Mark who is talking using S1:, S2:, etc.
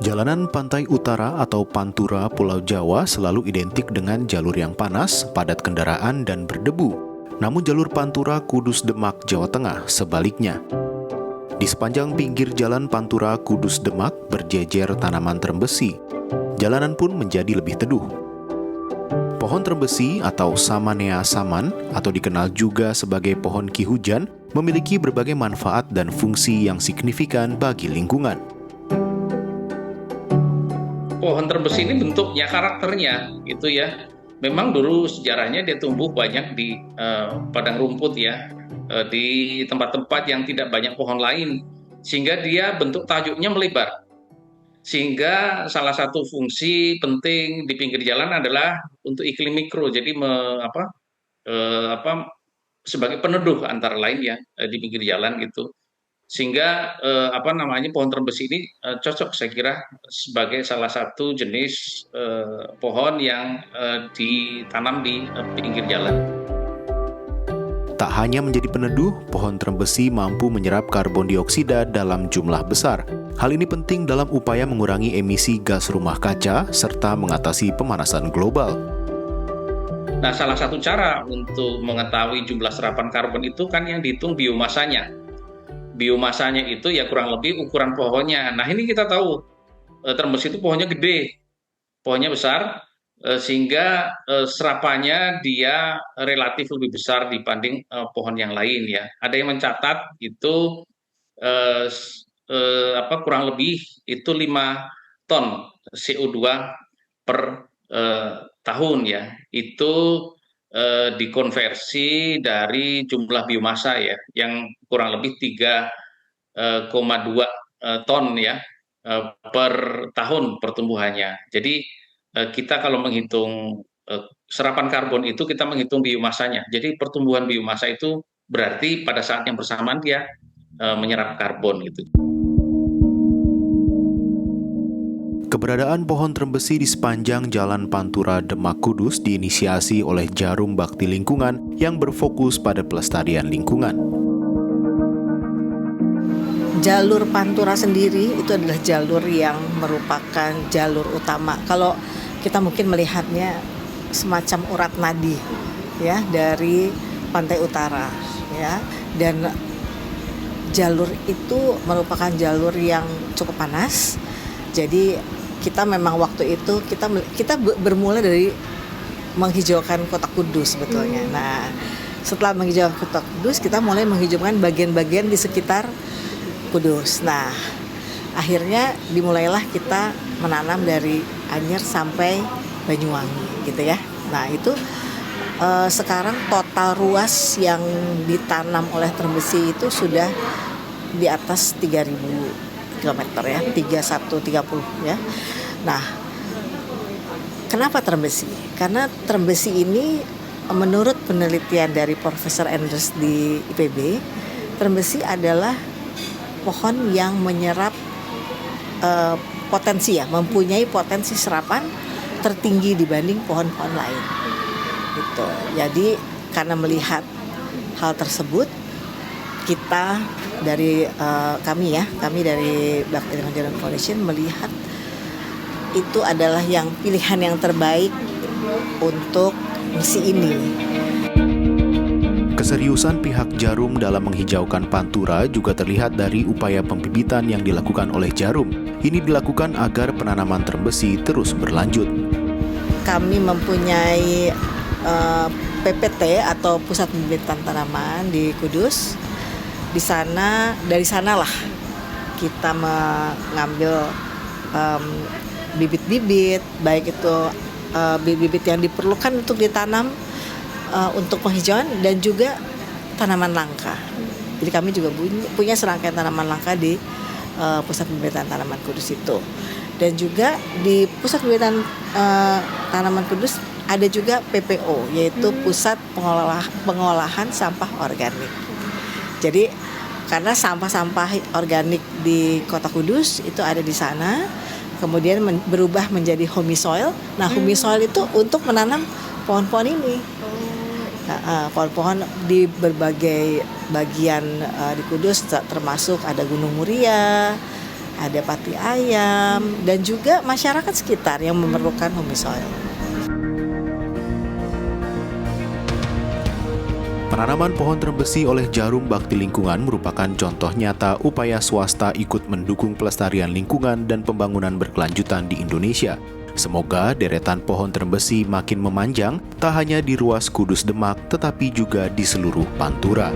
S1: Jalanan pantai utara atau Pantura Pulau Jawa selalu identik dengan jalur yang panas, padat kendaraan, dan berdebu. Namun jalur Pantura Kudus Demak, Jawa Tengah sebaliknya. Di sepanjang pinggir jalan Pantura Kudus Demak berjejer tanaman terembesi. Jalanan pun menjadi lebih teduh. Pohon terembesi atau Samanea saman atau dikenal juga sebagai pohon ki hujan memiliki berbagai manfaat dan fungsi yang signifikan bagi lingkungan.
S2: Pohon terembesi ini bentuknya, karakternya gitu ya. Memang dulu sejarahnya dia tumbuh banyak di padang rumput ya, di tempat-tempat yang tidak banyak pohon lain, sehingga dia bentuk tajuknya melebar. Sehingga salah satu fungsi penting di pinggir jalan adalah untuk iklim mikro, jadi sebagai peneduh antara lain ya di pinggir jalan gitu. Sehingga pohon terembesi ini cocok saya kira sebagai salah satu jenis pohon yang ditanam di pinggir jalan.
S1: Tak hanya menjadi peneduh, pohon terembesi mampu menyerap karbon dioksida dalam jumlah besar. Hal ini penting dalam upaya mengurangi emisi gas rumah kaca serta mengatasi pemanasan global.
S2: Nah, salah satu cara untuk mengetahui jumlah serapan karbon itu kan yang dihitung biomasanya. Biomasanya itu ya kurang lebih ukuran pohonnya. Nah, ini kita tahu terembesi itu pohonnya gede, pohonnya besar, sehingga serapannya dia relatif lebih besar dibanding pohon yang lain ya. Ada yang mencatat itu kurang lebih itu 5 ton CO2 per tahun ya. Itu dikonversi dari jumlah biomasa ya, yang kurang lebih 3,2 ton ya per tahun pertumbuhannya. Jadi kita kalau menghitung serapan karbon itu kita menghitung biomasanya. Jadi pertumbuhan biomasa itu berarti pada saat yang bersamaan dia menyerap karbon gitu.
S1: Keberadaan pohon terembesi di sepanjang Jalan Pantura Demak Kudus diinisiasi oleh Jarum Bakti Lingkungan yang berfokus pada pelestarian lingkungan.
S3: Jalur Pantura sendiri itu adalah jalur yang merupakan jalur utama. Kalau kita mungkin melihatnya semacam urat nadi ya dari pantai utara ya, dan jalur itu merupakan jalur yang cukup panas. Jadi kita memang waktu itu kita bermula dari menghijaukan Kota Kudus sebetulnya. Nah, setelah menghijaukan Kota Kudus, kita mulai menghijaukan bagian-bagian di sekitar Kudus. Nah, akhirnya dimulailah kita menanam dari Anyer sampai Banyuwangi gitu ya. Nah, itu sekarang total ruas yang ditanam oleh terembesi itu sudah di atas 3.000 kilometer ya, 3130 ya. Nah, kenapa terembesi? Karena terembesi ini menurut penelitian dari Profesor Enders di IPB, terembesi adalah pohon yang menyerap potensi ya, mempunyai potensi serapan tertinggi dibanding pohon-pohon lain. Gitu. Jadi karena melihat hal tersebut, kita dari kami dari Bakti Lingkungan Foundation melihat itu adalah pilihan yang terbaik untuk misi ini.
S1: Keseriusan pihak Jarum dalam menghijaukan Pantura juga terlihat dari upaya pembibitan yang dilakukan oleh Jarum. Ini dilakukan agar penanaman terembesi terus berlanjut.
S3: Kami mempunyai PPT atau Pusat Pembibitan Tanaman di Kudus. Dari sanalah kita mengambil bibit-bibit, baik itu bibit-bibit yang diperlukan untuk ditanam untuk penghijauan dan juga tanaman langka. Jadi kami juga punya serangkaian tanaman langka di Pusat Pembibitan Tanaman Kudus itu. Dan juga di Pusat Pembibitan Tanaman Kudus ada juga PPO, yaitu Pusat Pengolahan Sampah Organik. Jadi karena sampah-sampah organik di Kota Kudus itu ada di sana, kemudian berubah menjadi homey soil. Nah, homey soil itu untuk menanam pohon-pohon ini. Pohon-pohon di berbagai bagian di Kudus, termasuk ada Gunung Muria, ada pati ayam, dan juga masyarakat sekitar yang memerlukan humus soil.
S1: Penanaman pohon terembesi oleh Jarum Bakti Lingkungan merupakan contoh nyata upaya swasta ikut mendukung pelestarian lingkungan dan pembangunan berkelanjutan di Indonesia. Semoga deretan pohon terembesi makin memanjang, tak hanya di ruas Kudus Demak, tetapi juga di seluruh Pantura.